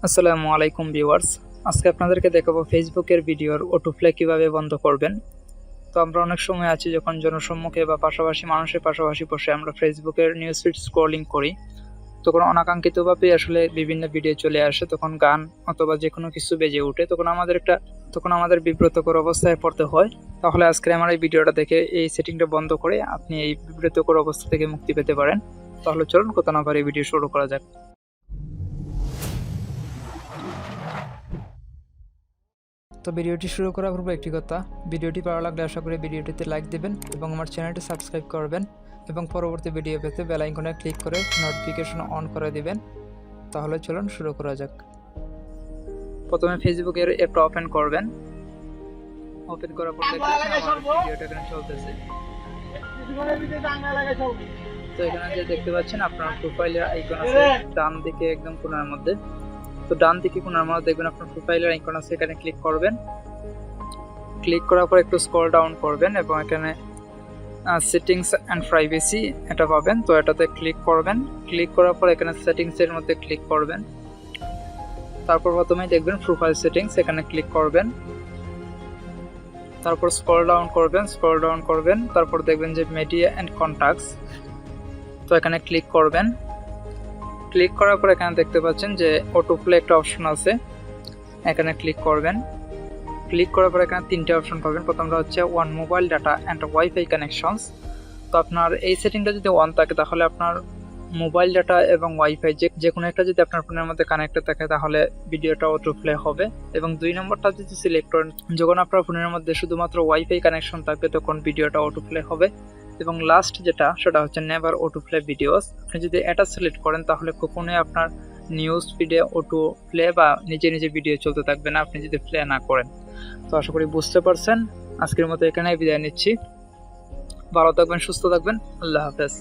আসসালামু আলাইকুম ভিউয়ার্স। আজকে আপনাদেরকে দেখাবো ফেসবুকের ভিডিওর অটো প্লে কিভাবে বন্ধ করবেন। তো আমরা অনেক সময় আছি যখন জনসম্মুখে বা পাশাপাশি মানুষের পাশাপাশি বসে আমরা ফেসবুকের নিউজ ফিড স্ক্রলিং করি, তখন অনাকাঙ্ক্ষিতভাবে আসলে বিভিন্ন ভিডিও চলে আসে, তখন গান অথবা যে কোনো কিছু বেজে ওঠে, তখন আমাদের বিব্রতকর অবস্থায় পড়তে হয়। তাহলে আজকে আমার এই ভিডিওটা দেখে এই সেটিংটা বন্ধ করে আপনি এই বিব্রতকর অবস্থা থেকে মুক্তি পেতে পারেন। তাহলে চলুন কথা না পারে ভিডিও শুরু করা যাক। তো ভিডিওটি শুরু করার পূর্বে একটি কথা, ভিডিওটি ভালো লাগলে আশা করি ভিডিওটিতে লাইক দেবেন এবং আমার চ্যানেলটি সাবস্ক্রাইব করবেন এবং পরবর্তী ভিডিও পেতে বেল আইকনে ক্লিক করে নোটিফিকেশন অন করে দিবেন। তাহলে চলুন শুরু করা যাক। প্রথমে ফেসবুকের অ্যাপটা ওপেন করবেন। ওপেন করার পর দেখবেন আমার ভিডিওটা এখানে চলতেছে। তো এখানে যে দেখতে পাচ্ছেন আপনার প্রোফাইলের আইকন আছে ডান দিকে একদম কোণার মধ্যে। তো ডান দিকে কোণার মধ্যে দেখবেন আপনার প্রোফাইলের আইকন আছে, এখানে ক্লিক করবেন। ক্লিক করার পর একটু স্ক্রল ডাউন করবেন এবং এখানে সেটিংস অ্যান্ড প্রাইভেসি এটা পাবেন। তো এটাতে ক্লিক করবেন। ক্লিক করার পর এখানে সেটিংসের মধ্যে ক্লিক করবেন। তারপর প্রথমেই দেখবেন প্রোফাইল সেটিংস, এখানে ক্লিক করবেন। তারপর স্ক্রল ডাউন করবেন। তারপর দেখবেন যে মিডিয়া অ্যান্ড কন্টাক্টস, তো এখানে ক্লিক করবেন। ক্লিক করার পর এখানে দেখতে পাচ্ছেন যে অটো প্লে একটা অপশন আছে, এখানে ক্লিক করবেন। ক্লিক করার পর এখানে তিনটে অপশন পাবেন। প্রথমটা হচ্ছে one mobile data and wifi connections. তো আপনার এই সেটিংটা যদি অন থাকে তাহলে আপনার মোবাইল ডাটা এবং ওয়াইফাই যে কোনো একটা যদি আপনার ফোনের মধ্যে কানেক্টেড থাকে তাহলে ভিডিওটা অটো প্লে হবে। এবং 2 নম্বরটা যদি সিলেক্ট করেন, যখন আপনার ফোনের মধ্যে শুধুমাত্র ওয়াইফাই কানেকশন থাকবে তখন ভিডিওটা অটো প্লে হবে। এবং লাস্ট সেটা হচ্ছে নেভার অটো প্লে ভিডিওস। আপনি যদি এটা সিলেক্ট করেন তাহলে কখনোই আপনার নিউজ ফিডে অটো প্লে বা নিজে নিজে ভিডিও চলতে থাকবে না আপনি যদি প্লে না করেন। তো আশা করি বুঝতে পারছেন। আজকের মতো এখানেই বিদায় নিচ্ছি। ভালো থাকবেন, সুস্থ থাকবেন। আল্লাহ হাফেজ।